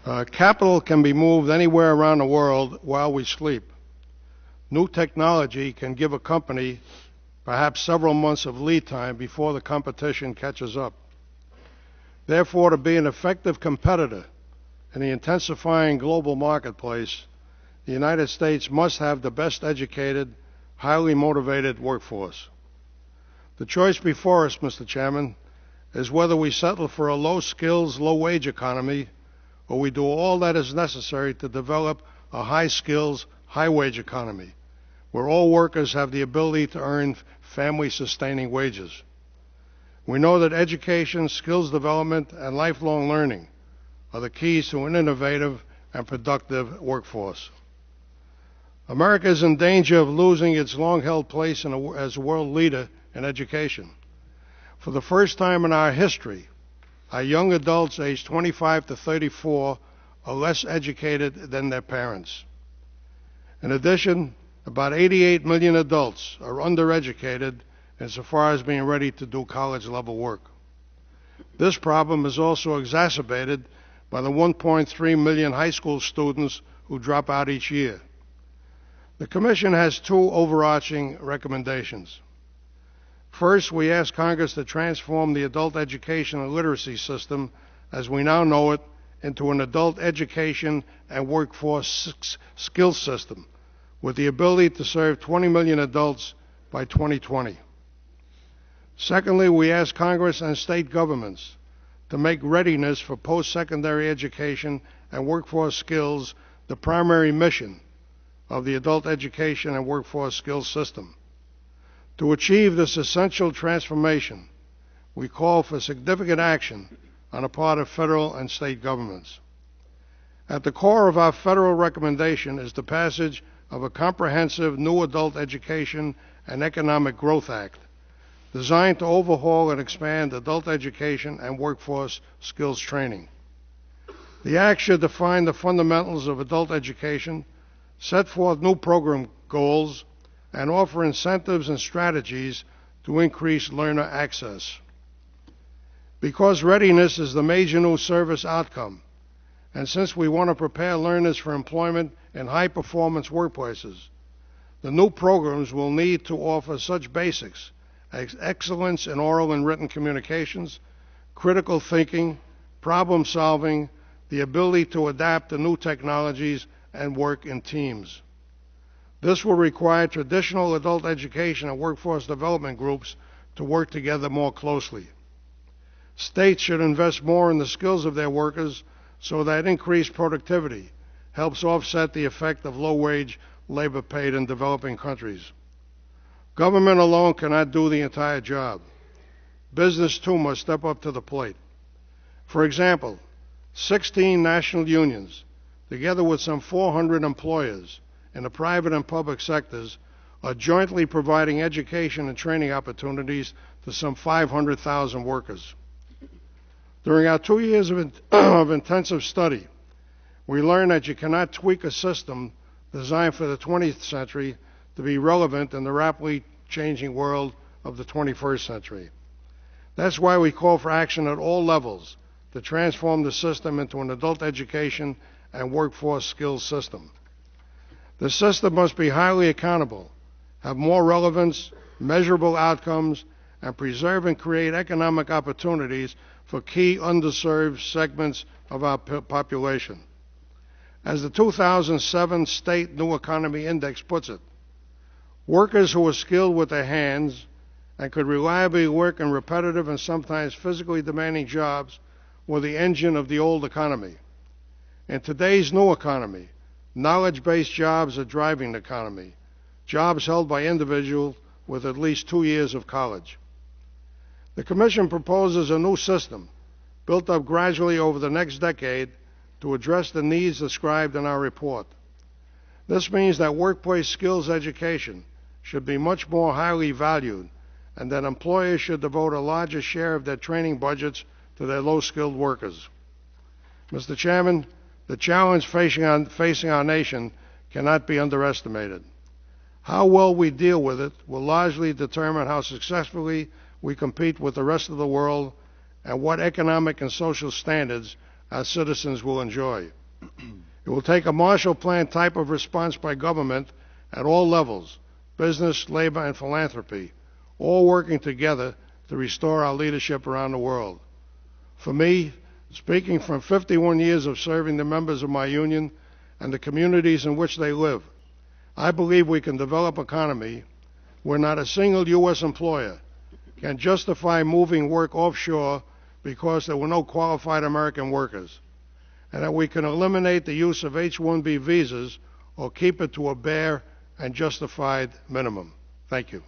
Capital can be moved anywhere around the world while we sleep. New technology can give a company perhaps several months of lead time before the competition catches up. Therefore, to be an effective competitor in the intensifying global marketplace, the United States must have the best educated, highly motivated workforce. The choice before us, Mr. Chairman, is whether we settle for a low-skills, low-wage economy, or we do all that is necessary to develop a high-skills, high-wage economy, where all workers have the ability to earn family-sustaining wages. We know that education, skills development, and lifelong learning are the keys to an innovative and productive workforce. America is in danger of losing its long-held place as a world leader in education. For the first time in our history, our young adults aged 25 to 34 are less educated than their parents. In addition, about 88 million adults are undereducated insofar as being ready to do college-level work. This problem is also exacerbated by the 1.3 million high school students who drop out each year. The Commission has two overarching recommendations. First, we ask Congress to transform the adult education and literacy system, as we now know it, into an adult education and workforce skills system with the ability to serve 20 million adults by 2020. Secondly, we ask Congress and state governments to make readiness for post-secondary education and workforce skills the primary mission of the adult education and workforce skills system. To achieve this essential transformation, we call for significant action on the part of federal and state governments. At the core of our federal recommendation is the passage of a comprehensive new Adult Education and Economic Growth Act, designed to overhaul and expand adult education and workforce skills training. The Act should define the fundamentals of adult education, set forth new program goals, and offer incentives and strategies to increase learner access. Because readiness is the major new service outcome, and since we want to prepare learners for employment in high-performance workplaces, the new programs will need to offer such basics as excellence in oral and written communications, critical thinking, problem solving, the ability to adapt to new technologies, and work in teams. This will require traditional adult education and workforce development groups to work together more closely. States should invest more in the skills of their workers so that increased productivity helps offset the effect of low-wage labor paid in developing countries. Government alone cannot do the entire job. Business, too, must step up to the plate. For example, 16 national unions, together with some 400 employers in the private and public sectors, are jointly providing education and training opportunities to some 500,000 workers. During our 2 years of intensive study, we learned that you cannot tweak a system designed for the 20th century to be relevant in the rapidly changing world of the 21st century. That's why we call for action at all levels to transform the system into an adult education and workforce skills system. The system must be highly accountable, have more relevance, measurable outcomes, and preserve and create economic opportunities for key underserved segments of our population. As the 2007 State New Economy Index puts it, workers who are skilled with their hands and could reliably work in repetitive and sometimes physically demanding jobs were the engine of the old economy. In today's new economy, knowledge-based jobs are driving the economy, jobs held by individuals with at least 2 years of college. The Commission proposes a new system built up gradually over the next decade to address the needs described in our report. This means that workplace skills education should be much more highly valued, and that employers should devote a larger share of their training budgets to their low-skilled workers. Mr. Chairman, the challenge facing our nation cannot be underestimated. How well we deal with it will largely determine how successfully we compete with the rest of the world and what economic and social standards our citizens will enjoy. It will take a Marshall Plan type of response by government at all levels, business, labor, and philanthropy, all working together to restore our leadership around the world. For me, speaking from 51 years of serving the members of my union and the communities in which they live, I believe we can develop an economy where not a single U.S. employer can justify moving work offshore because there were no qualified American workers, and that we can eliminate the use of H-1B visas or keep it to a bare and justified minimum. Thank you.